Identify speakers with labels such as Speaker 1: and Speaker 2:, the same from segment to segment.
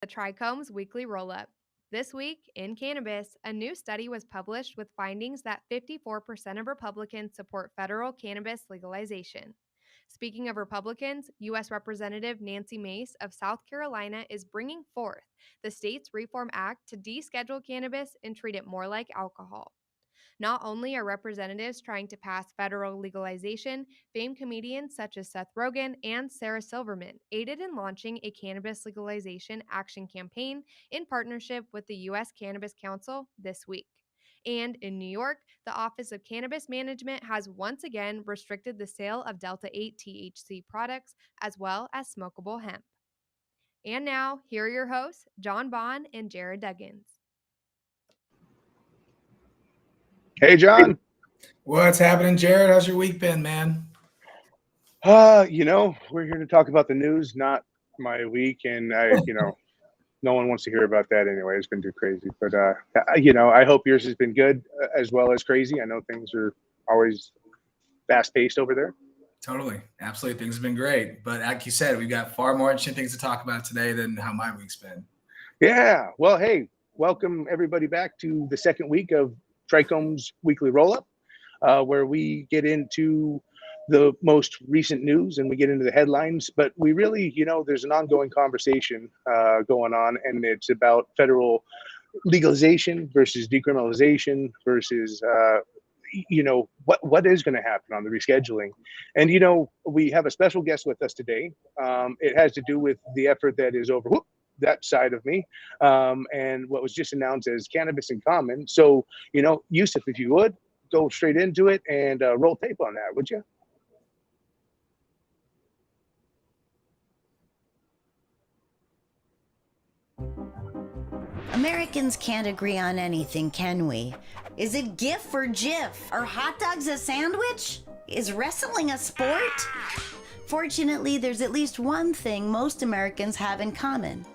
Speaker 1: The TRICHOMES Weekly Roll Up. This week, in cannabis, a new study was published with findings that 54% of Republicans support federal cannabis legalization. Speaking of Republicans, U.S. Representative Nancy Mace of South Carolina is bringing forth the state's Reform Act to deschedule cannabis and treat it more like alcohol. Not only are representatives trying to pass federal legalization, famed comedians such as Seth Rogen and Silverman aided in launching a cannabis legalization action campaign in partnership with the US Cannabis Council this week. And in New York, the Office of Cannabis Management has once again restricted the sale of Delta-8 THC products as well as smokable hemp. And now, here are your hosts, John Bond and Jarod Duggins.
Speaker 2: Hey, John.
Speaker 3: What's happening, Jarod? How's your week been, man?
Speaker 2: We're here to talk about the news, not my week. And no one wants to hear about that anyway. It's been too crazy. But, I hope yours has been good as well as crazy. I know things are always fast paced over there.
Speaker 3: Totally. Absolutely. Things have been great. But like you said, we've got far more interesting things to talk about today than how my week's been.
Speaker 2: Yeah. Well, hey, welcome everybody back to the second week of TRICHOMES Weekly Roll Up, where we get into the most recent news and we get into the headlines. But we really, there's an ongoing conversation going on, and it's about federal legalization versus decriminalization versus, what is going to happen on the rescheduling. And, we have a special guest with us today. It has to do with the effort that is over that side of me, and what was just announced as Cannabis in Common. So, Yusuf, if you would, go straight into it and roll tape on that, would you?
Speaker 4: Americans can't agree on anything, can we? Is it GIF or JIF? Are hot dogs a sandwich? Is wrestling a sport? Fortunately, there's at least one thing most Americans have in common.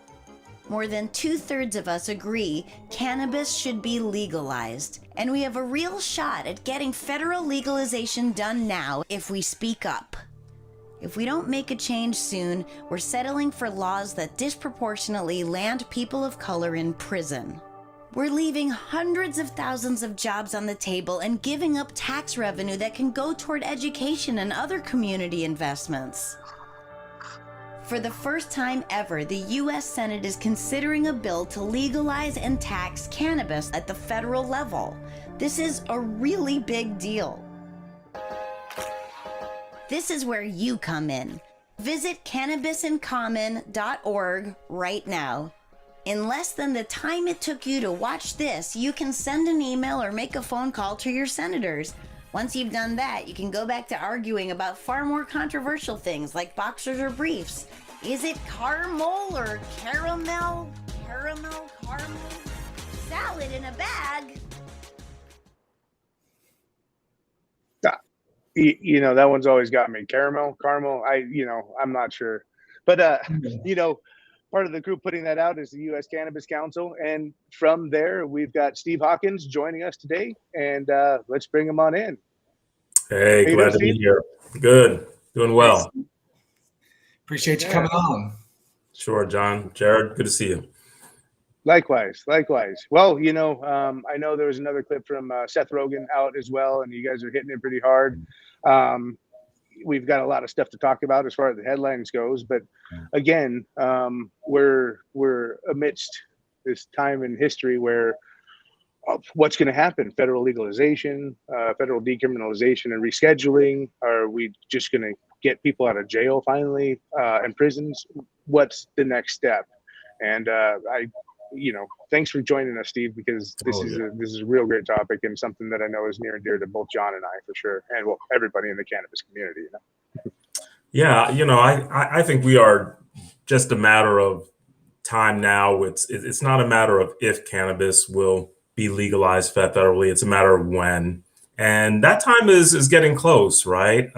Speaker 4: More than 2/3 of us agree cannabis should be legalized, and we have a real shot at getting federal legalization done now if we speak up. If we don't make a change soon, we're settling for laws that disproportionately land people of color in prison. We're leaving hundreds of thousands of jobs on the table and giving up tax revenue that can go toward education and other community investments. For the first time ever, the U.S. Senate is considering a bill to legalize and tax cannabis at the federal level. This is a really big deal. This is where you come in. Visit cannabisincommon.org right now. In less than the time it took you to watch this, you can send an email or make a phone call to your senators. Once you've done that, you can go back to arguing about far more controversial things like boxers or briefs. Is it caramel or caramel? Caramel? Salad in a bag?
Speaker 2: That one's always got me. Caramel, I'm not sure. But, part of the group putting that out is the US Cannabis Council. And from there, we've got Steve Hawkins joining us today. And let's bring him on in.
Speaker 5: Hey, glad to be here. Good. Doing well.
Speaker 3: Appreciate you coming on.
Speaker 5: Sure, John. Jarod, good to see you.
Speaker 2: Likewise. Well, I know there was another clip from Seth Rogen out as well, and you guys are hitting it pretty hard. We've got a lot of stuff to talk about as far as the headlines goes, but again, we're amidst this time in history where what's going to happen? Federal legalization, federal decriminalization and rescheduling. Are we just going to get people out of jail finally, and prisons? What's the next step? And thanks for joining us, Steve, because this is a real great topic and something that I know is near and dear to both John and I, for sure, and everybody in the cannabis community.
Speaker 5: Yeah, I think we are just a matter of time now. It's not a matter of if cannabis will be legalized federally. It's a matter of when, and that time is getting close, right?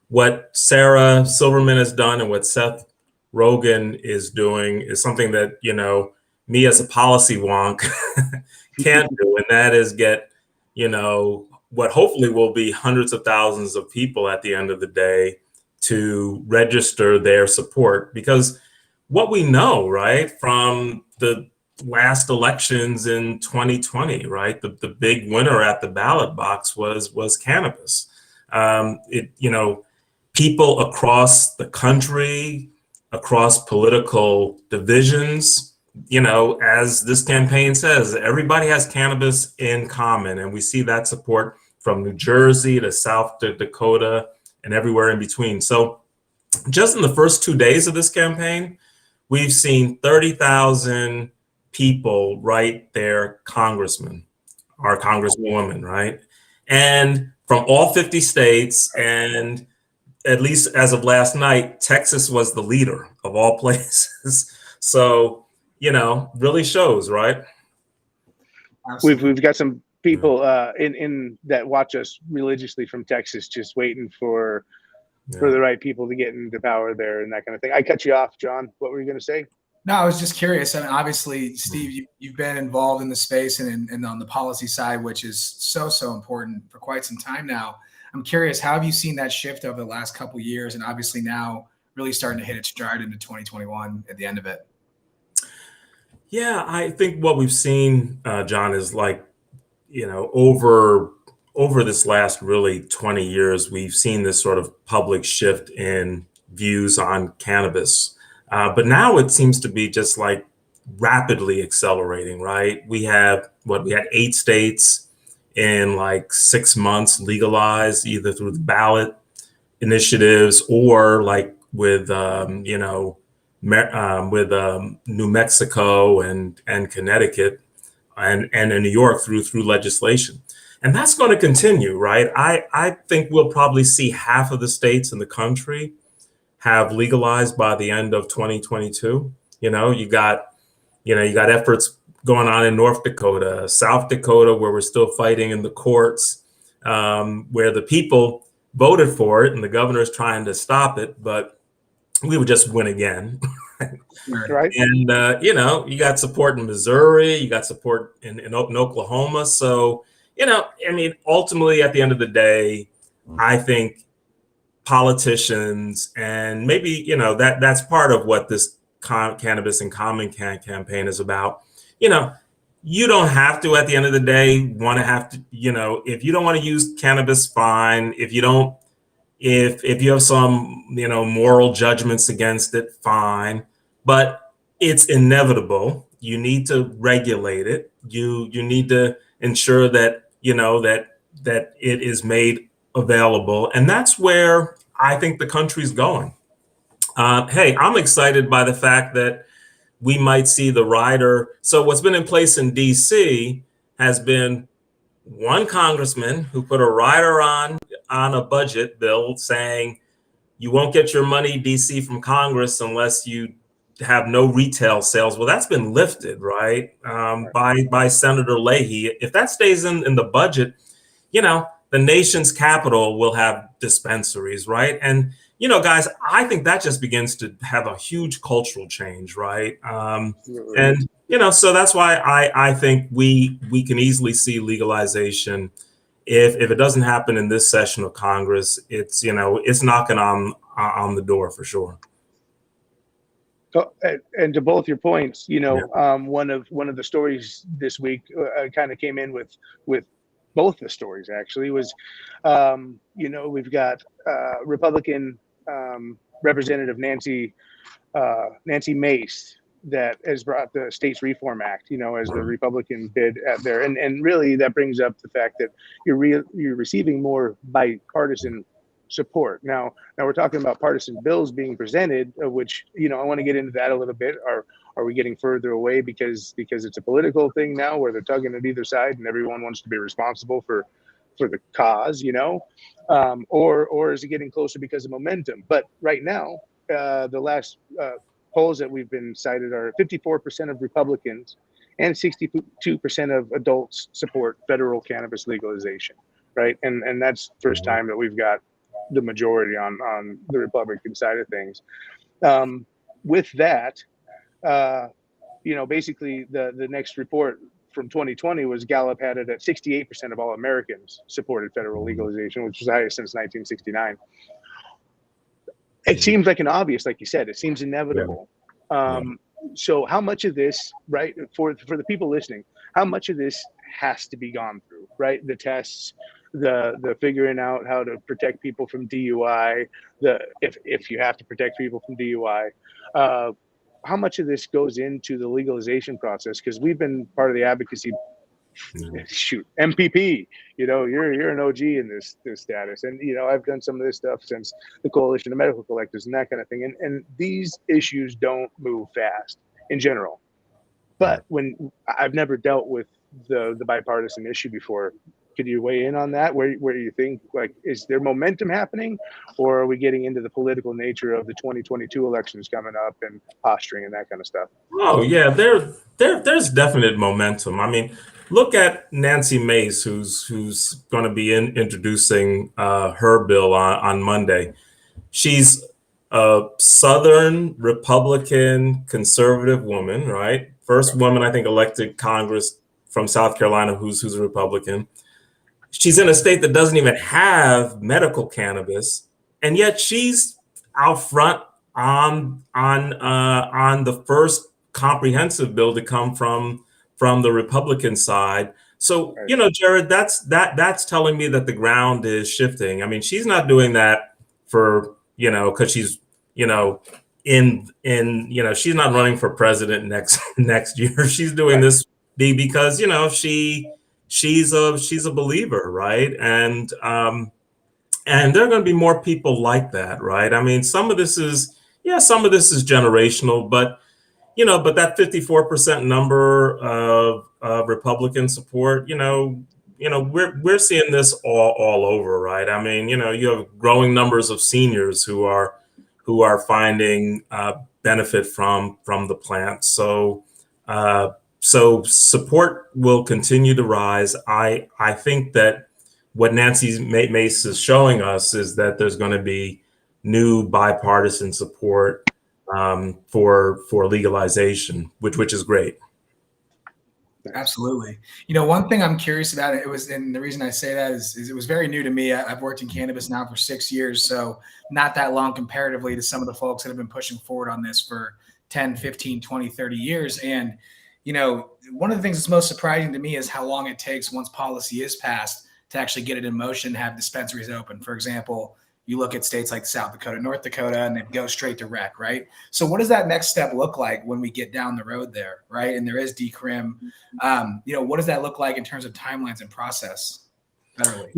Speaker 5: What Sarah Silverman has done and what Seth Rogen is doing is something that, me as a policy wonk can't do. And that is get, what hopefully will be hundreds of thousands of people at the end of the day to register their support. Because what we know, right, from the last elections in 2020, right? The big winner at the ballot box was cannabis. People across the country, across political divisions, as this campaign says, everybody has cannabis in common. And we see that support from New Jersey to South Dakota and everywhere in between. So just in the first 2 days of this campaign, we've seen 30,000 people write their congressman or congresswoman, right? And from all 50 states, and at least as of last night, Texas was the leader of all places. So, really shows, right?
Speaker 2: We've got some people in that watch us religiously from Texas, just waiting for the right people to get into power there and that kind of thing. I cut you off, John. What were you going to say?
Speaker 3: No, I was just curious. I mean, obviously, Steve, you've been involved in the space and on the policy side, which is so important for quite some time now. I'm curious, how have you seen that shift over the last couple of years, and obviously now really starting to hit its stride into 2021 at the end of it?
Speaker 5: Yeah, I think what we've seen, John, is over this last really 20 years, we've seen this sort of public shift in views on cannabis. But now it seems to be just rapidly accelerating, right? We had 8 states in 6 months legalized, either through the ballot initiatives or with New Mexico and Connecticut and in New York through legislation. And that's going to continue, right? I think we'll probably see half of the states in the country have legalized by the end of 2022. You got efforts going on in North Dakota, South Dakota, where we're still fighting in the courts, where the people voted for it and the governor's trying to stop it, but we would just win again.
Speaker 2: Right.
Speaker 5: And, you got support in Missouri, you got support in Oklahoma. So, ultimately at the end of the day, I think politicians and maybe, that's part of what this Cannabis in Common campaign is about. You don't have to, at the end of the day, if you don't want to use cannabis, fine. If you have some, moral judgments against it, fine. But it's inevitable. You need to regulate it. You need to ensure that, that it is made available. And that's where I think the country's going. Hey, I'm excited by the fact that we might see the rider. So what's been in place in DC has been one congressman who put a rider on a budget bill saying you won't get your money, DC, from Congress unless you have no retail sales. Well, that's been lifted, right, by Senator Leahy. If that stays in the budget, the nation's capital will have dispensaries, right? And, guys, I think that just begins to have a huge cultural change, right? And, so that's why I think we can easily see legalization. If it doesn't happen in this session of Congress, it's knocking on the door for sure.
Speaker 2: So, and to both your points, one of the stories this week kind of came in with both the stories actually was, we've got Republican Representative Nancy Mace that has brought the States Reform Act, as the Republican bid at there, and really that brings up the fact that you're receiving more bipartisan support. Now we're talking about partisan bills being presented, which I want to get into that a little bit. Are we getting further away because it's a political thing now where they're tugging at either side and everyone wants to be responsible for the cause, or is it getting closer because of momentum? But right now, the last polls that we've been cited are 54% of Republicans and 62% of adults support federal cannabis legalization, right? And that's first time that we've got the majority on the Republican side of things. With that, basically the next report from 2020 was Gallup had it at 68% of all Americans supported federal legalization, which was the highest since 1969. It seems like an obvious, like you said, it seems inevitable. So how much of this, right, for the people listening, how much of this has to be gone through, right? The tests, the figuring out how to protect people from DUI, if you have to protect people from DUI, how much of this goes into the legalization process? Because we've been part of the advocacy, shoot, MPP, you're an OG in this status. And, I've done some of this stuff since the Coalition of Medical Collectors and that kind of thing. And these issues don't move fast in general. But when I've never dealt with the bipartisan issue before, could you weigh in on that? Where you think, like, is there momentum happening, or are we getting into the political nature of the 2022 elections coming up and posturing and that kind of stuff?
Speaker 5: Oh yeah, there's definite momentum. I mean, look at Nancy Mace, who's going to be introducing her bill on Monday. She's a Southern Republican conservative woman, right? First woman, I think, elected Congress from South Carolina who's a Republican. She's in a state that doesn't even have medical cannabis, and yet she's out front on the first comprehensive bill to come from the Republican side. So, Jarod, that's telling me that the ground is shifting. I mean, she's not doing that for, because she's, she's not running for president next year. She's doing this because, she's a believer, right? And there are going to be more people like that, right? I mean, some of this is generational, but that 54% number of Republican support, we're seeing this all over, right? I mean, you have growing numbers of seniors who are finding benefit from the plant. So support will continue to rise. I think that what Nancy Mace is showing us is that there's going to be new bipartisan support for legalization, which is great.
Speaker 3: Absolutely. One thing I'm curious about, and the reason I say that is it was very new to me. I've worked in cannabis now for 6 years, so not that long comparatively to some of the folks that have been pushing forward on this for 10, 15, 20, 30 years. And, one of the things that's most surprising to me is how long it takes once policy is passed to actually get it in motion, have dispensaries open. For example, you look at states like South Dakota, North Dakota, and it goes straight to rec, right? So what does that next step look like when we get down the road there, right? And there is decrim. What does that look like in terms of timelines and process federally?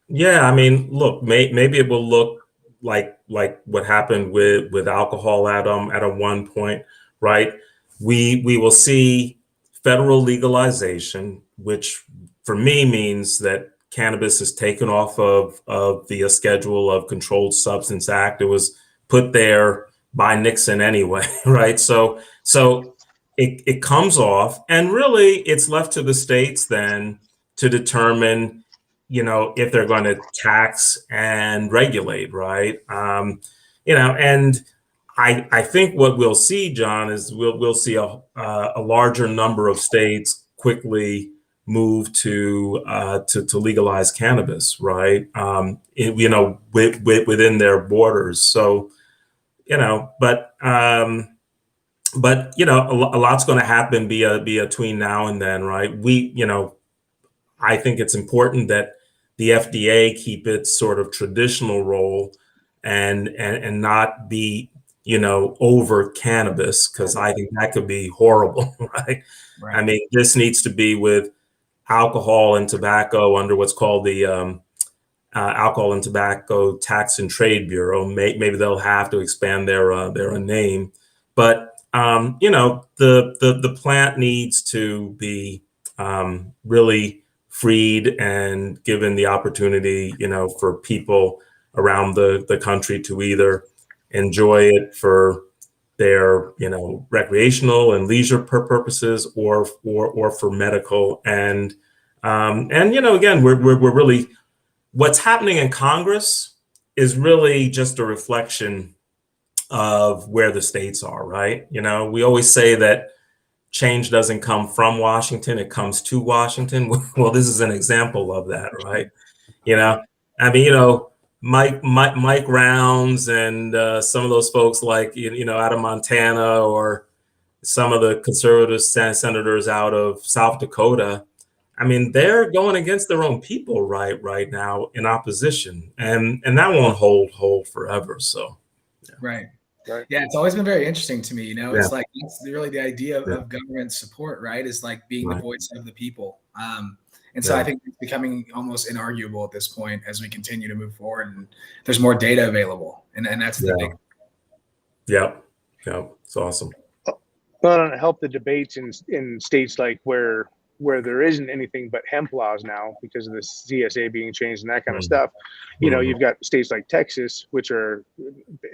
Speaker 5: Yeah. I mean, look, maybe it will look like what happened with alcohol at a one point, right? We will see federal legalization, which for me means that cannabis is taken off of the schedule of Controlled Substance Act. It was put there by Nixon anyway, right? So it comes off, and really it's left to the states then to determine, if they're going to tax and regulate, right? And I think what we'll see, John, is we'll see a larger number of states quickly move to legalize cannabis, right? Within their borders. So, but a lot's going to happen between now and then, right? I think it's important that the FDA keep its sort of traditional role and not be over cannabis, because I think that could be horrible, right? I mean, this needs to be with alcohol and tobacco under what's called the Alcohol and Tobacco Tax and Trade Bureau. Maybe they'll have to expand their name, but the plant needs to be really freed and given the opportunity, for people around the country to either enjoy it for their recreational and leisure purposes or for medical. And again, we're really, what's happening in Congress is really just a reflection of where the states are, right? We always say that change doesn't come from Washington, it comes to Washington. Well, this is an example of that, right? I mean, Mike Rounds and some of those folks like, out of Montana or some of the conservative senators out of South Dakota, I mean, they're going against their own people right now in opposition, and that won't hold forever. So,
Speaker 3: right.
Speaker 2: Right.
Speaker 3: Yeah, it's always been very interesting to me. You know,
Speaker 5: Yeah.
Speaker 3: it's like that's really the idea
Speaker 5: Yeah.
Speaker 3: of government support, right? Is like being
Speaker 5: Right.
Speaker 3: the voice of the people. And so I think it's becoming almost inarguable at this point as we continue to move forward, and there's more data available, and that's the big.
Speaker 5: Yep. It's awesome.
Speaker 2: Well, and it helped the debates in states like where there isn't anything but hemp laws now because of the CSA being changed and that kind of stuff. You know, you've got states like Texas, which are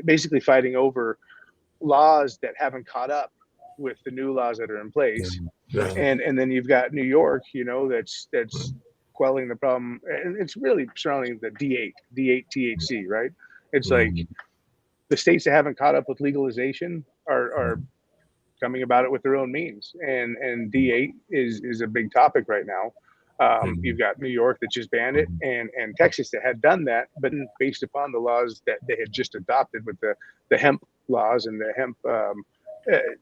Speaker 2: basically fighting over laws that haven't caught up with the new laws that are in place. And then you've got New York, you know, that's quelling the problem. And it's really surrounding the D8 THC, right? It's like the states that haven't caught up with legalization are coming about it with their own means, and D8 is a big topic right now. You've got New York that just banned it, and Texas that had done that, but based upon the laws that they had just adopted with the hemp laws and the hemp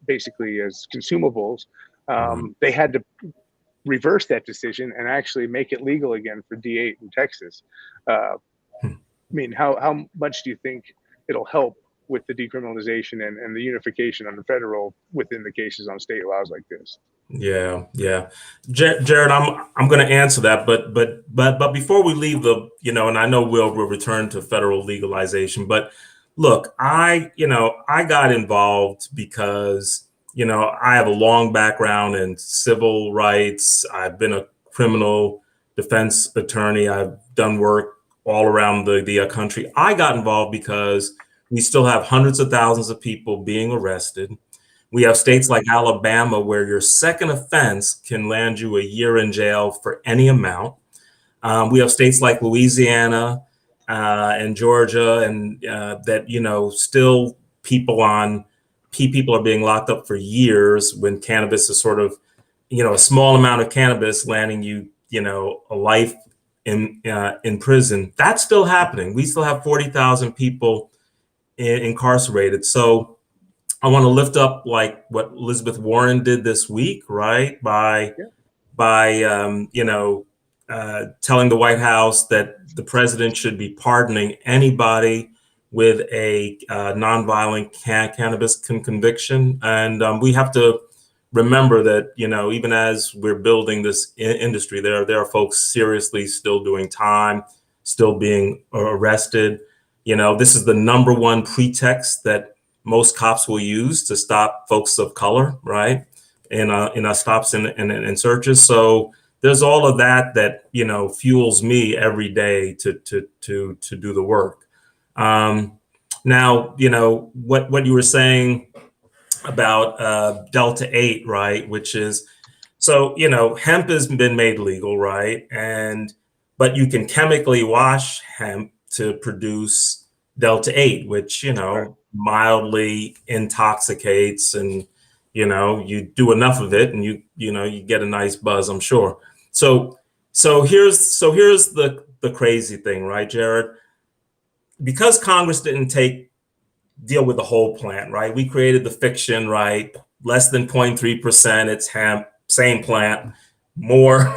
Speaker 2: basically as consumables, they had to reverse that decision and actually make it legal again for D8 in Texas. I mean, how much do you think it'll help with the decriminalization and the unification on the federal within the cases on state laws like this?
Speaker 5: Yeah. Jarod, I'm going to answer that, but before we leave and I know we'll return to federal legalization, but look, I got involved because, I have a long background in civil rights. I've been a criminal defense attorney. I've done work all around the country. I got involved because we still have hundreds of thousands of people being arrested. We have states like Alabama where your second offense can land you a year in jail for any amount. We have states like Louisiana and Georgia, and that still people are being locked up for years when cannabis is sort of a small amount of cannabis landing you a life in prison. That's still happening. We still have 40,000 people incarcerated. So I want to lift up like what Elizabeth Warren did this week, right? By telling the White House that the president should be pardoning anybody with a nonviolent cannabis conviction. And we have to remember that, even as we're building this industry, there are folks seriously still doing time, still being arrested. This is the number one pretext that most cops will use to stop folks of color, right? In our stops and searches. So there's all of that fuels me every day to do the work. Now, what you were saying about Delta-8, right? Which is, so, hemp has been made legal, right? But you can chemically wash hemp to produce Delta-8, which, mildly intoxicates, and, you do enough of it and you get a nice buzz, I'm sure. So here's the crazy thing, right, Jarod? Because Congress didn't deal with the whole plant, right? We created the fiction, right? Less than 0.3%, it's hemp, same plant, more,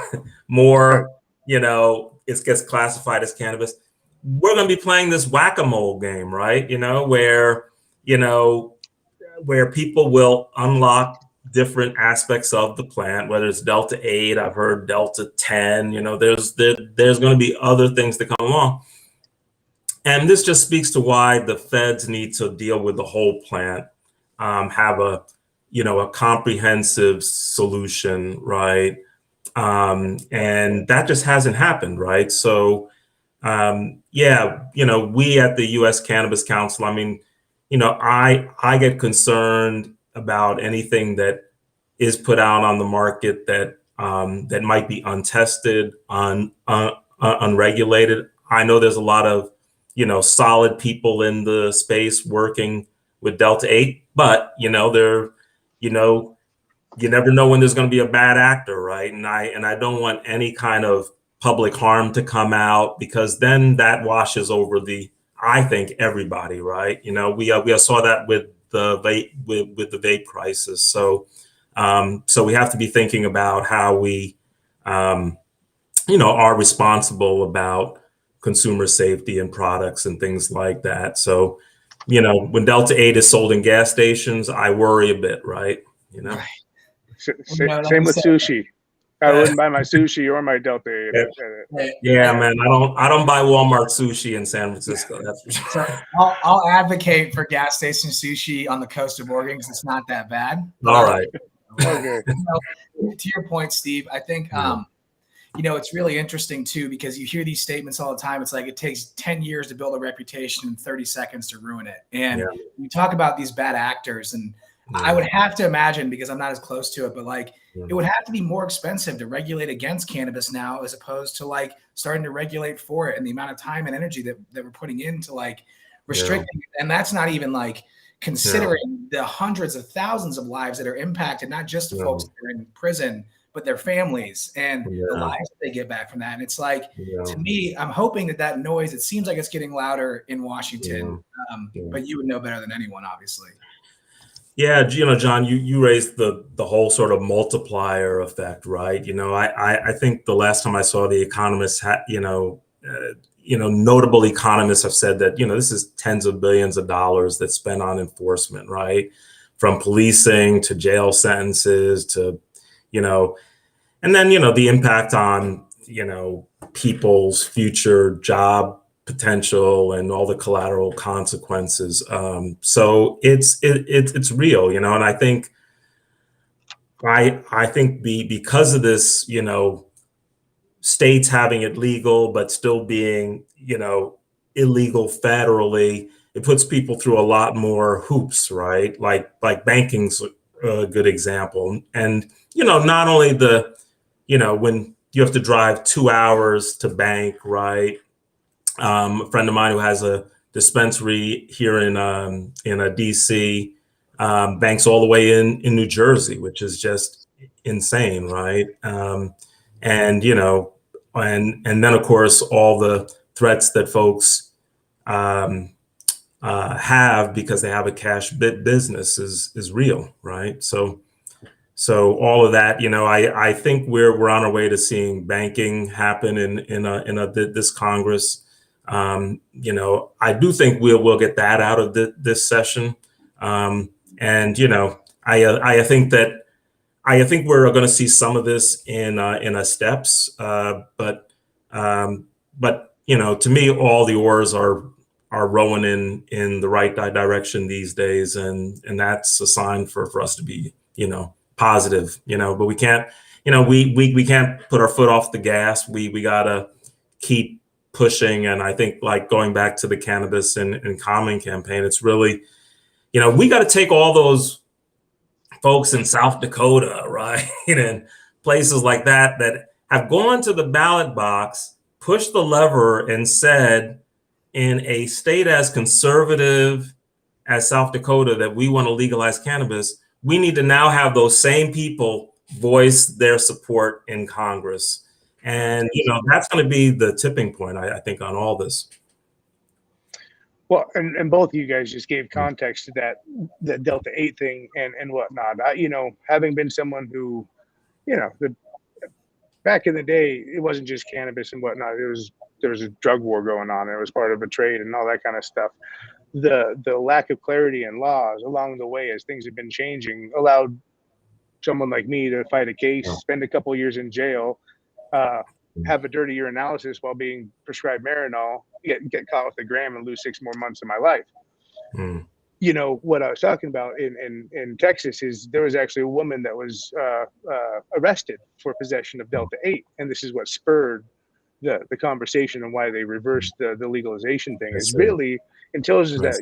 Speaker 5: it gets classified as cannabis. We're going to be playing this whack-a-mole game, right? Where people will unlock different aspects of the plant, whether it's Delta-8, I've heard Delta-10, there's going to be other things that come along. And this just speaks to why the feds need to deal with the whole plant, have a comprehensive solution, right? And that just hasn't happened, right? So, we at the US Cannabis Council, I get concerned about anything that is put out on the market that might be untested, unregulated. I know there's a lot of solid people in the space working with Delta-8, but you never know when there's going to be a bad actor, right? And I don't want any kind of public harm to come out, because then that washes over I think everybody, right? We saw that with the vape crisis. So so we have to be thinking about how we are responsible about consumer safety and products and things like that. So when Delta-8 is sold in gas stations, I worry a bit, right?
Speaker 3: Right.
Speaker 2: Same with sushi. I wouldn't buy my sushi or my Delta-8.
Speaker 5: Yeah, man. I don't buy Walmart sushi in San Francisco. That's for sure.
Speaker 3: So I'll advocate for gas station sushi on the coast of Oregon because it's not that bad.
Speaker 5: All right.
Speaker 2: Okay.
Speaker 3: To your point, Steve, I think it's really interesting too, because you hear these statements all the time. It's like it takes 10 years to build a reputation and 30 seconds to ruin it. And you talk about these bad actors, and I would have to imagine, because I'm not as close to it, but it would have to be more expensive to regulate against cannabis now, as opposed to starting to regulate for it, and the amount of time and energy that we're putting into restricting it. And that's not even considering the hundreds of thousands of lives that are impacted, not just the folks that are in prison, but their families and the lives that they get back from that. And it's to me, I'm hoping that noise, it seems like it's getting louder in Washington, but you would know better than anyone, obviously.
Speaker 5: Yeah, John, you raised the whole sort of multiplier effect, right? I think the last time I saw the economists, notable economists have said that, this is tens of billions of dollars that's spent on enforcement, right? From policing to jail sentences to, and then, the impact on, people's future job potential and all the collateral consequences. So it's real, and I think because of this, states having it legal but still being, illegal federally, it puts people through a lot more hoops, right? Like banking's a good example, and not only when you have to drive 2 hours to bank, right? A friend of mine who has a dispensary here in DC banks all the way in New Jersey, which is just insane, right? And then of course all the threats that folks have because they have a cash business is real, right? So all of that, I think we're on our way to seeing banking happen in this Congress. I do think we'll get that out of this session, and I think we're going to see some of this in a steps, but to me, all the oars are rowing in the right direction these days, and that's a sign for us to be positive, but we can't, we can't put our foot off the gas. We gotta keep pushing. And I think going back to the Cannabis and Common campaign, it's really, we got to take all those folks in South Dakota, right? And places like that have gone to the ballot box, pushed the lever and said, in a state as conservative as South Dakota, that we want to legalize cannabis. We need to now have those same people voice their support in Congress. And, that's going to be the tipping point, I think, on all this.
Speaker 2: Well, and both of you guys just gave context to that Delta-8 thing and whatnot. Having been someone who, back in the day, it wasn't just cannabis and whatnot. There was a drug war going on. It was part of a trade and all that kind of stuff. The lack of clarity in laws along the way, as things have been changing, allowed someone like me to fight a case, spend a couple of years in jail, have a dirty urinalysis while being prescribed Marinol, get caught with a gram and lose 6 more months of my life. What I was talking about in Texas is there was actually a woman that was arrested for possession of Delta-8, and this is what spurred the conversation and why they reversed the legalization thing. Is really until there's that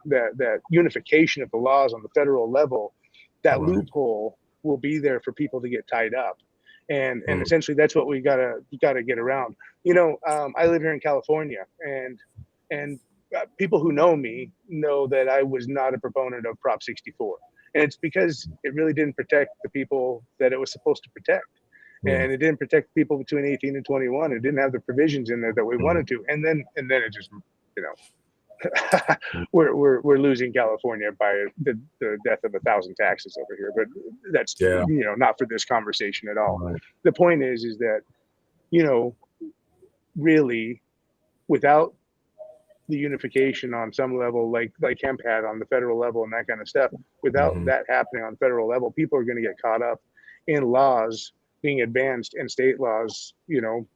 Speaker 2: that unification of the laws on the federal level, that loophole will be there for people to get tied up, and essentially that's what we gotta get around. I live here in California, and people who know me know that I was not a proponent of Prop 64, and it's because it really didn't protect the people that it was supposed to protect. And it didn't protect people between 18 and 21. It didn't have the provisions in there that we wanted to. And then it just, we're losing California by the death of 1,000 taxes over here. But that's not for this conversation at all.
Speaker 5: Right.
Speaker 2: The point is that really, without the unification on some level, like hemp had on the federal level and that kind of stuff, without that happening on federal level, people are going to get caught up in laws being advanced and state laws,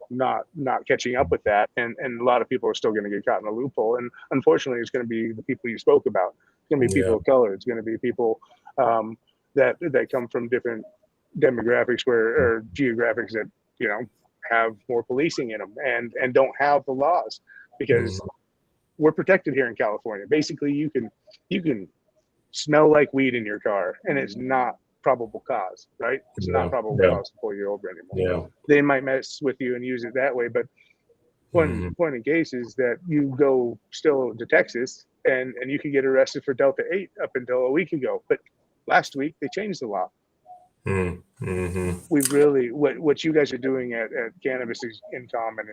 Speaker 2: not catching up with that. And a lot of people are still going to get caught in a loophole. And unfortunately, it's going to be the people you spoke about. It's going to be people of color. It's going to be people that come from different demographics or geographics that, have more policing in them and don't have the laws, because we're protected here in California. Basically, you can smell like weed in your car and it's not probable cause, right? It's not probable cause to pull you over anymore. They might mess with you and use it that way, but point in case is that you go still to Texas and you can get arrested for Delta-8 up until a week ago. But last week they changed the law. We've really, what you guys are doing at Cannabis in Common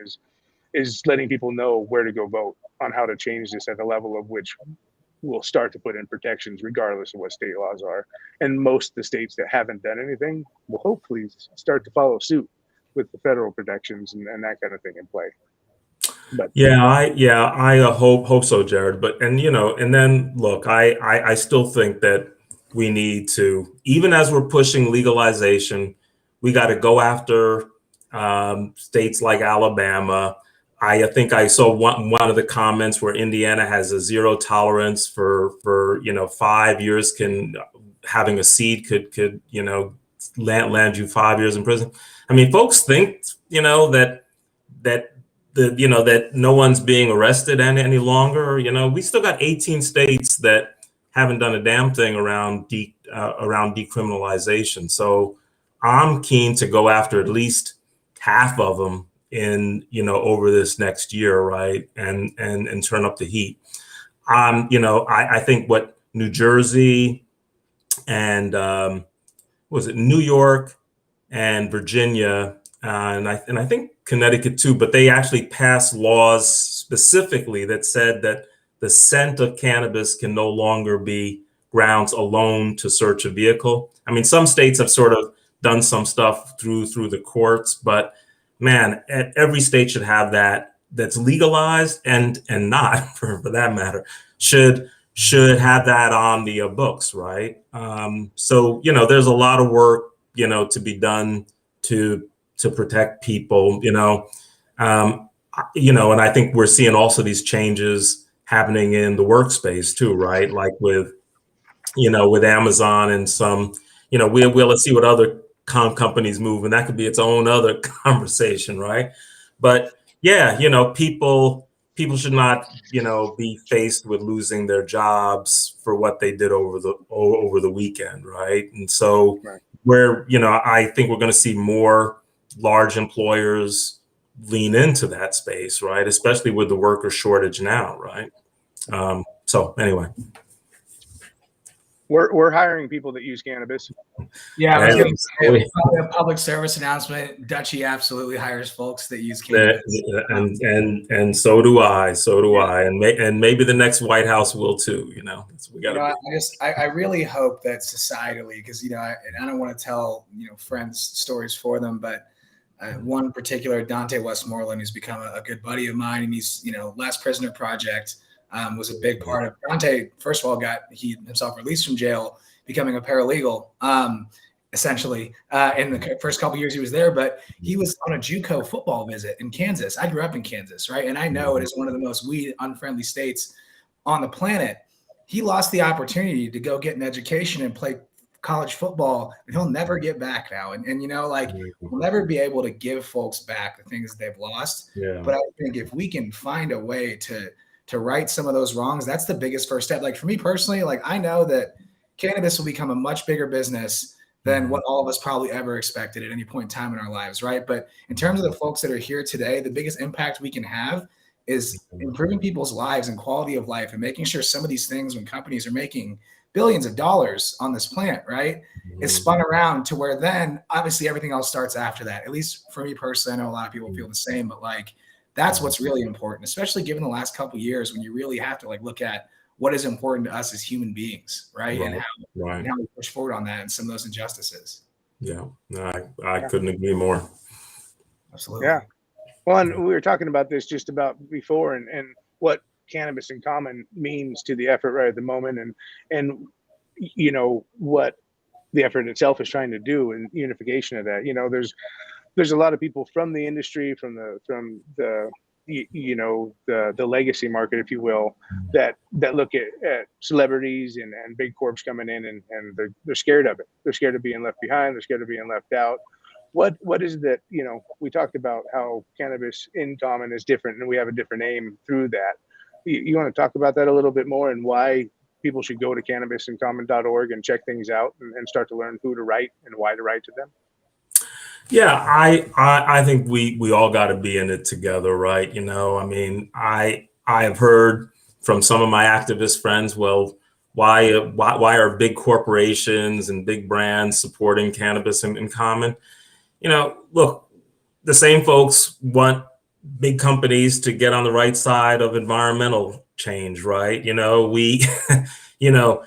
Speaker 2: is letting people know where to go vote on how to change this at the level of which we'll start to put in protections regardless of what state laws are. And most of the states that haven't done anything will hopefully start to follow suit with the federal protections and that kind of thing in play. But
Speaker 5: I hope so, Jarod. But and then look, I still think that we need to, even as we're pushing legalization, we got to go after states like Alabama. I think I saw one of the comments where Indiana has a zero tolerance for 5 years having a seed could land you 5 years in prison. I mean, folks think that no one's being arrested any longer. We still got 18 states that haven't done a damn thing around decriminalization. So I'm keen to go after at least half of them in over this next year, right, and turn up the heat. I think what New Jersey and New York and Virginia and I think Connecticut too, but they actually passed laws specifically that said that the scent of cannabis can no longer be grounds alone to search a vehicle. I mean, some states have sort of done some stuff through the courts, but man, every state should have that's legalized and not for that matter should have that on the books, right? So there's a lot of work to be done to protect people, and I think we're seeing also these changes happening in the workspace too, right? Like with Amazon and some, we'll see what other companies move, and that could be its own other conversation, right? But people should not, be faced with losing their jobs for what they did over the weekend, right? And so I think we're going to see more large employers lean into that space, right? Especially with the worker shortage now, right? So anyway.
Speaker 2: We're hiring people that use cannabis.
Speaker 3: Yeah, I was going to say, a public service announcement. Dutchie absolutely hires folks that use cannabis.
Speaker 5: And so do I. And maybe the next White House will too. We got.
Speaker 3: I really hope that societally, because I don't want to tell friends stories for them, but one particular, Dante Westmoreland, who's become a good buddy of mine, and he's Last Prisoner Project. Was a big part of Dante. First of all, got himself released from jail, becoming a paralegal, essentially, in the first couple years he was there. But he was on a JUCO football visit in Kansas. I grew up in Kansas, right? And I know it is one of the most weed unfriendly states on the planet. He lost the opportunity to go get an education and play college football, and he'll never get back now. And we'll never be able to give folks back the things they've lost. Yeah. But I think if we can find a way to right some of those wrongs, that's the biggest first step. Like for me personally, I know that cannabis will become a much bigger business than what all of us probably ever expected at any point in time in our lives, right? But in terms of the folks that are here today, the biggest impact we can have is improving people's lives and quality of life and making sure some of these things, when companies are making billions of dollars on this plant, right, is spun around to where then obviously everything else starts after that. At least for me personally, I know a lot of people feel the same, but That's what's really important, especially given the last couple of years when you really have to like look at what is important to us as human beings, right? And how we push forward on that and some of those injustices.
Speaker 5: Yeah, I couldn't agree more.
Speaker 3: Absolutely.
Speaker 2: Yeah. Well, and we were talking about this just about before, and what Cannabis in Common means to the effort right at the moment, and you know what the effort itself is trying to do, and unification of that. You know, there's a lot of people from the industry, from the the legacy market, if you will, that look at celebrities and big corps coming in, and they're scared of it. They're scared of being left behind. They're scared of being left out. What is that? You know, we talked about how Cannabis in Common is different, and we have a different aim through that. You want to talk about that a little bit more, and why people should go to cannabisincommon.org and check things out and start to learn who to write and why to write to them?
Speaker 5: Yeah, I think we all got to be in it together, right? You know, I mean, I have heard from some of my activist friends, well, why are big corporations and big brands supporting Cannabis in Common? You know, look, the same folks want big companies to get on the right side of environmental change, right? You know, we, you know,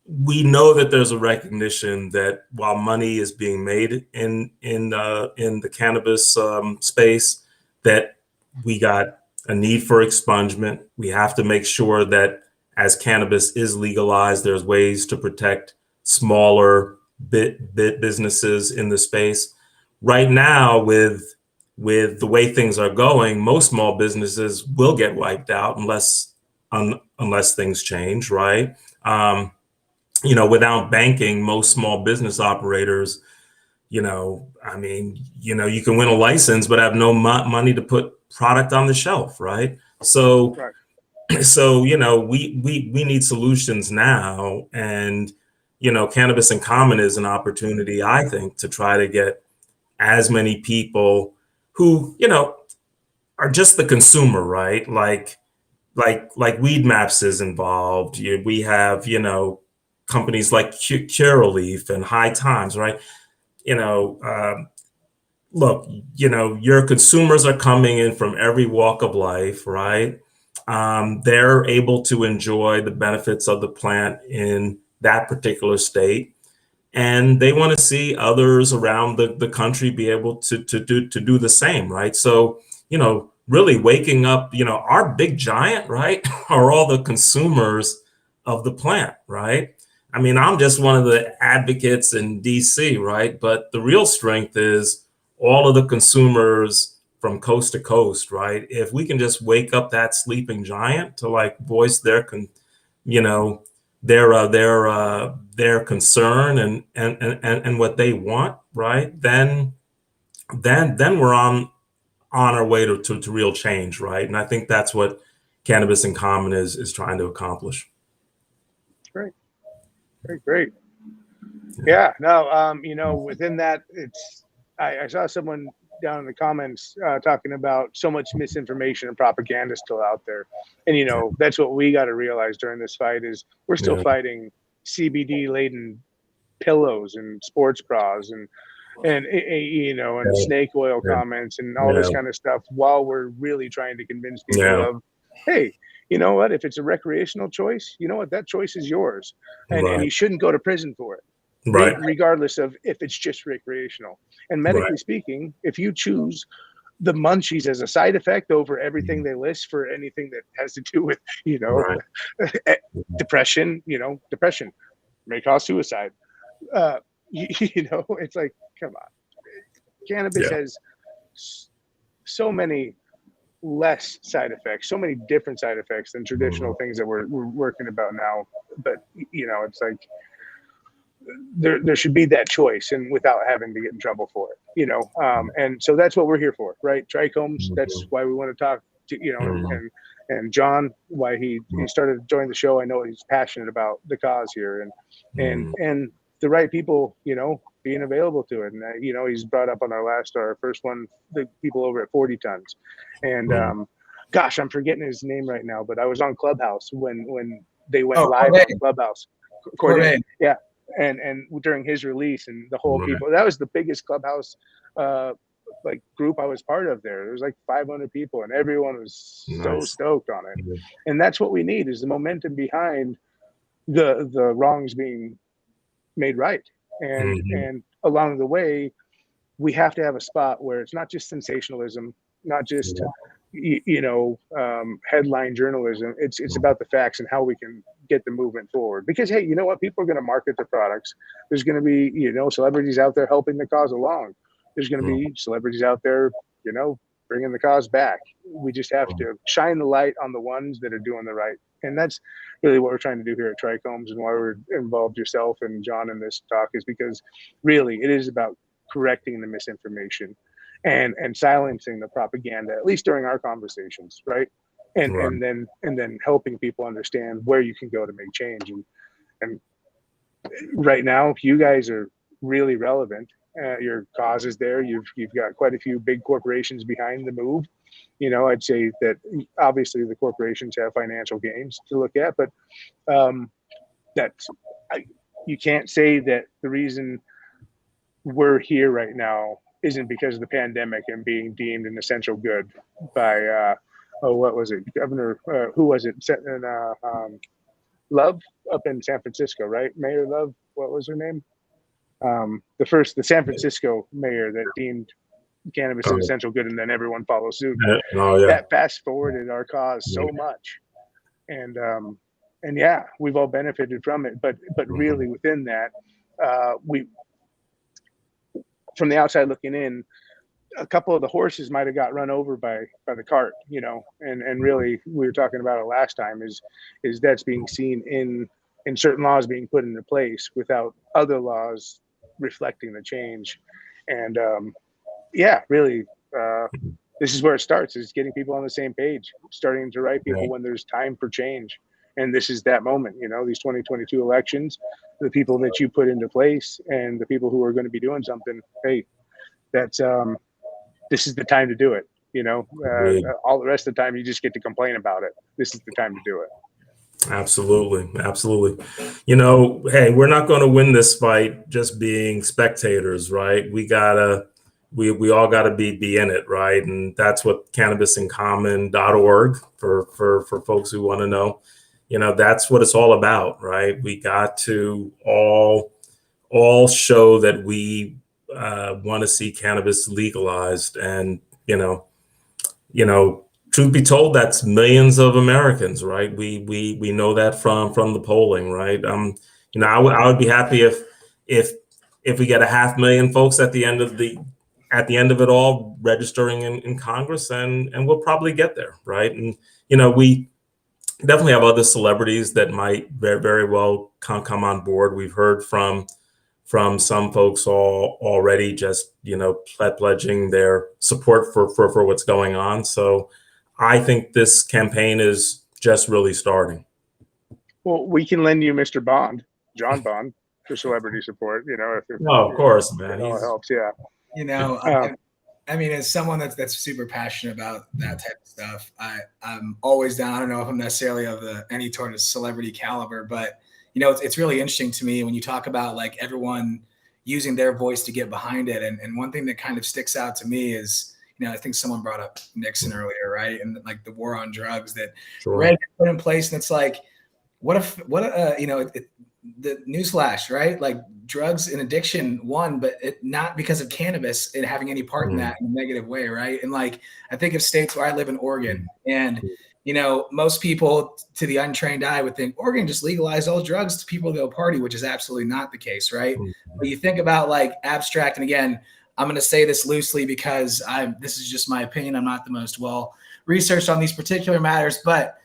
Speaker 5: we know that there's a recognition that while money is being made in the cannabis space, that we got a need for expungement. We have to make sure that as cannabis is legalized, there's ways to protect smaller businesses in the space. Right now, with the way things are going, most small businesses will get wiped out unless things change, right? You know, without banking, most small business operators, you know, I mean, you know, you can win a license but have no money to put product on the shelf, right? So,
Speaker 2: Right.
Speaker 5: So you know, we need solutions now, and you know, Cannabis in Common is an opportunity, I think, to try to get as many people who, you know, are just the consumer, right? Like Weed Maps is involved. We have, you know, companies like Curaleaf and High Times, right? You know, look, you know, your consumers are coming in from every walk of life, right? They're able to enjoy the benefits of the plant in that particular state, and they want to see others around the country be able to do the same, right? So, you know, really waking up, you know, our big giant, right, are all the consumers of the plant, right? I mean, I'm just one of the advocates in DC, right? But the real strength is all of the consumers from coast to coast, right? If we can just wake up that sleeping giant to like voice their, you know, their concern and what they want, right? Then we're on our way to real change, right? And I think that's what Cannabis in Common is trying to accomplish.
Speaker 2: Great. Yeah. No. You know, within that, it's I saw someone down in the comments talking about so much misinformation and propaganda still out there, and you know, that's what we got to realize during this fight is we're still fighting CBD laden pillows and sports bras and you know, and snake oil comments and all this kind of stuff, while we're really trying to convince people of, hey, you know what, if it's a recreational choice, you know what, that choice is yours, and you shouldn't go to prison for it, regardless of if it's just recreational. And medically speaking, if you choose the munchies as a side effect over everything they list for anything that has to do with, you know, depression, you know, depression may cause suicide. You know, it's like, come on. Cannabis has so many less side effects, so many different side effects than traditional things that we're working about now. But, you know, it's like there should be that choice, and without having to get in trouble for it, you know. And so that's what we're here for, right? Trichomes, that's why we want to talk to, you know, and John, why he started joining the show. I know he's passionate about the cause here, and the right people, you know, being available to it. And, you know, he's brought up on our first one, the people over at 40 Tons. And gosh, I'm forgetting his name right now, but I was on Clubhouse when they went live on Clubhouse. Corday. Yeah. And during his release and the whole people, that was the biggest Clubhouse like group I was part of there was like 500 people, and everyone was so stoked on it. And that's what we need, is the momentum behind the wrongs being made right. And along the way, we have to have a spot where it's not just sensationalism, not just headline journalism. It's about the facts and how we can get the movement forward. Because hey, you know what? People are going to market their products. There's going to be celebrities out there helping the cause along. There's going to be celebrities out there, bringing the cause back. We just have to shine the light on the ones that are doing the right. And that's really what we're trying to do here at TRICHOMES, and why we're involved, yourself and John, in this talk, is because really it is about correcting the misinformation and silencing the propaganda, at least during our conversations, right? And then helping people understand where you can go to make change. And right now, you guys are really relevant. Your cause is there. You've got quite a few big corporations behind the move. I'd say that obviously the corporations have financial gains to look at, but you can't say that the reason we're here right now isn't because of the pandemic and being deemed an essential good by what was it, Governor? Who was it? Love up in San Francisco, right? Mayor Love. What was her name? The San Francisco mayor that deemed cannabis an essential good, and then everyone follows suit. That fast forwarded our cause so much, and yeah, we've all benefited from it. But really, within that, we, from the outside looking in, a couple of the horses might have got run over by the cart, and really, we were talking about it last time, is that's being seen in certain laws being put into place without other laws reflecting the change. And yeah, really, this is where it starts, is getting people on the same page, starting to write people when there's time for change. And this is that moment, these 2022 elections, the people that you put into place and the people who are going to be doing something, hey, that's this is the time to do it. All the rest of the time you just get to complain about it. This is the time to do it.
Speaker 5: Absolutely. Hey, we're not going to win this fight just being spectators, right? We all gotta be in it, right? And that's what cannabisincommon.org for folks who want to know. That's what it's all about, right? We got to all show that we want to see cannabis legalized, and truth be told, that's millions of Americans, right? We know that from the polling, right? I would be happy if we get 500,000 folks at the end of it all registering in Congress, and we'll probably get there, right? And we definitely have other celebrities that might very, very well come on board. We've heard from some folks already just pledging their support for what's going on. So I think this campaign is just really starting.
Speaker 2: Well, we can lend you Mr. Bond, John Bond, for celebrity support.
Speaker 5: Of course, man.
Speaker 2: It helps. Yeah.
Speaker 3: I mean, as someone that's super passionate about that type of stuff, I'm always down. I don't know if I'm necessarily of any sort of celebrity caliber, but it's really interesting to me when you talk about like everyone using their voice to get behind it. And one thing that kind of sticks out to me is, I think someone brought up Nixon earlier, right? And like the war on drugs that Reagan put in place, and it's like, the newsflash, right? Like drugs and addiction won, but not because of cannabis and having any part in that in a negative way, right? And like, I think of states where I live in Oregon, and most people to the untrained eye would think Oregon just legalized all drugs to people to go party, which is absolutely not the case, right? But you think about like abstract, and again, I'm going to say this loosely because this is just my opinion. I'm not the most well researched on these particular matters, but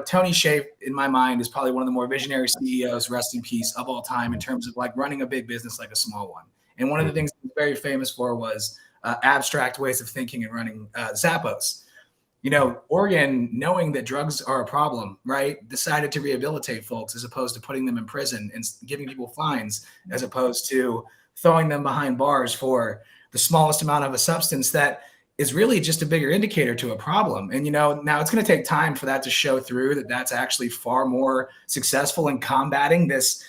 Speaker 3: Tony Hsieh, in my mind, is probably one of the more visionary CEOs, rest in peace, of all time in terms of like running a big business like a small one. And one of the things he was very famous for was abstract ways of thinking and running Zappos. Oregon, knowing that drugs are a problem, right, decided to rehabilitate folks as opposed to putting them in prison and giving people fines, as opposed to throwing them behind bars for the smallest amount of a substance that is really just a bigger indicator to a problem. And, now it's going to take time for that to show through that that's actually far more successful in combating this,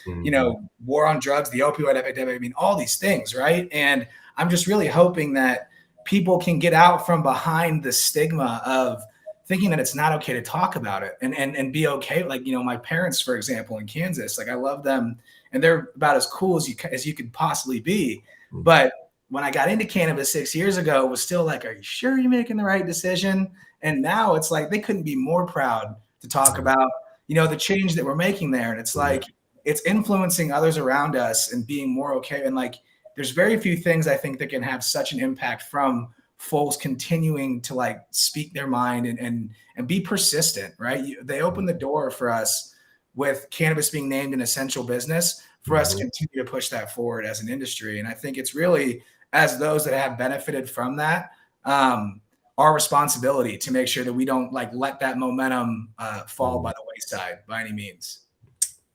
Speaker 3: war on drugs, the opioid epidemic, all these things, right? And I'm just really hoping that people can get out from behind the stigma of thinking that it's not okay to talk about it and be okay. Like, my parents, for example, in Kansas, like I love them and they're about as cool as you could possibly be. But when I got into cannabis 6 years ago, it was still like, are you sure you're making the right decision? And now it's like, they couldn't be more proud to talk about, the change that we're making there. And it's like, it's influencing others around us and being more okay. And like, there's very few things I think that can have such an impact from folks continuing to like speak their mind and be persistent, right? They open the door for us with cannabis being named an essential business for us to continue to push that forward as an industry. And I think it's really, as those that have benefited from that, our responsibility to make sure that we don't like let that momentum fall by the wayside by any means.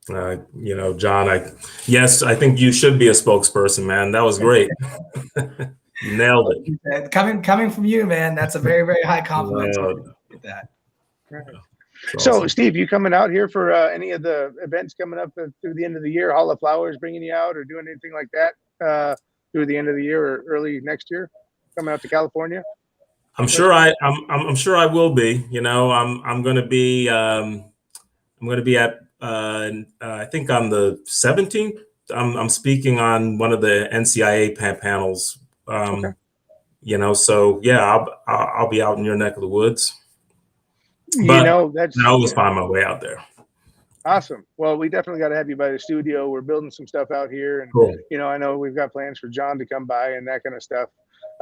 Speaker 5: John, I think you should be a spokesperson, man. That was great. You nailed it.
Speaker 3: Coming from you, man, that's a very, very high compliment. With that.
Speaker 2: So,
Speaker 5: Awesome.
Speaker 2: Steve, you coming out here for any of the events coming up through the end of the year? Hall of Flowers bringing you out, or doing anything like that through the end of the year or early next year? Coming out to California?
Speaker 5: I'm sure I will be. I'm going to be. I'm going to be at. I think on the 17th. I'm speaking on one of the NCIA panels.
Speaker 2: Okay.
Speaker 5: So yeah, I'll be out in your neck of the woods.
Speaker 2: But
Speaker 5: I always find my way out there.
Speaker 2: Awesome. Well, we definitely got to have you by the studio. We're building some stuff out here, and
Speaker 5: cool.
Speaker 2: I know we've got plans for John to come by and that kind of stuff.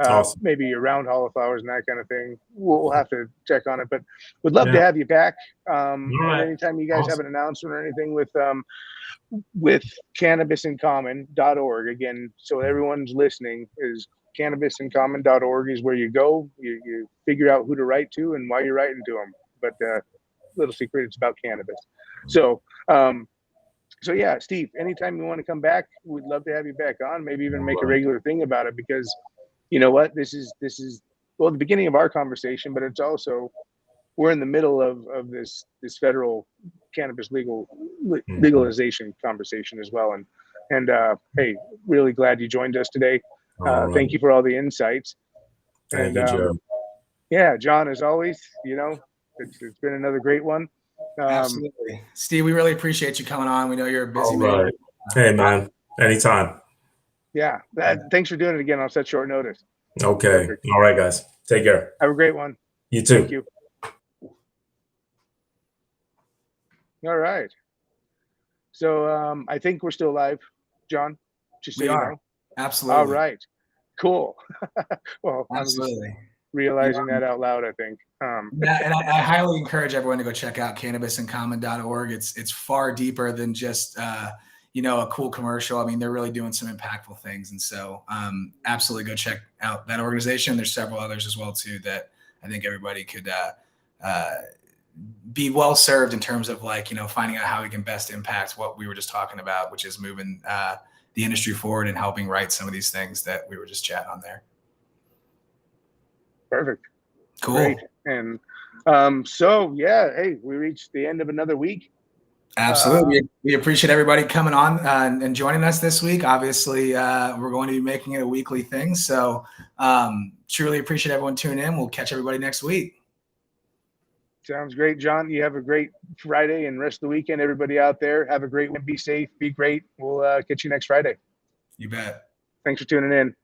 Speaker 5: Awesome.
Speaker 2: Maybe around Hall of Flowers and that kind of thing. We'll have to check on it, but we'd love to have you back. And anytime you guys have an announcement or anything with cannabisincommon.org, again, so everyone's listening, is cannabisincommon.org is where you go. You figure out who to write to and why you're writing to them. But little secret, it's about cannabis. So yeah, Steve, anytime you want to come back, we'd love to have you back on, maybe even make a regular thing about it, because you know what, this is the beginning of our conversation, but it's also, we're in the middle of this federal cannabis legalization conversation as well. And hey, really glad you joined us today. Thank you for all the insights.
Speaker 5: Thank you, Jarod.
Speaker 2: Yeah, John, as always, it's been another great one.
Speaker 3: Absolutely. Steve, we really appreciate you coming on. We know you're a busy man.
Speaker 5: Hey, man, anytime.
Speaker 2: Yeah, thanks for doing it again on such short notice.
Speaker 5: Okay.
Speaker 2: Perfect.
Speaker 5: All right, guys. Take care.
Speaker 2: Have a great one.
Speaker 5: You too.
Speaker 2: Thank you. All right. So I think we're still live, John. Just so you know.
Speaker 3: Absolutely.
Speaker 2: All right. Cool. Well,
Speaker 3: absolutely.
Speaker 2: I'm just realizing that out loud, I think.
Speaker 3: Yeah, and I highly encourage everyone to go check out cannabisincommon.org. It's far deeper than just a cool commercial. I mean, they're really doing some impactful things, and so absolutely go check out that organization. There's several others as well too that I think everybody could be well served in terms of finding out how we can best impact what we were just talking about, which is moving the industry forward and helping right some of these things that we were just chatting on there.
Speaker 2: Perfect.
Speaker 3: Cool.
Speaker 2: Great. And so yeah, hey, we reached the end of another week.
Speaker 3: Absolutely. We appreciate everybody coming on and joining us this week. Obviously, we're going to be making it a weekly thing. So truly appreciate everyone tuning in. We'll catch everybody next week.
Speaker 2: Sounds great, John. You have a great Friday and rest of the weekend. Everybody out there, have a great one. Be safe. Be great. We'll catch you next Friday.
Speaker 3: You bet.
Speaker 2: Thanks for tuning in.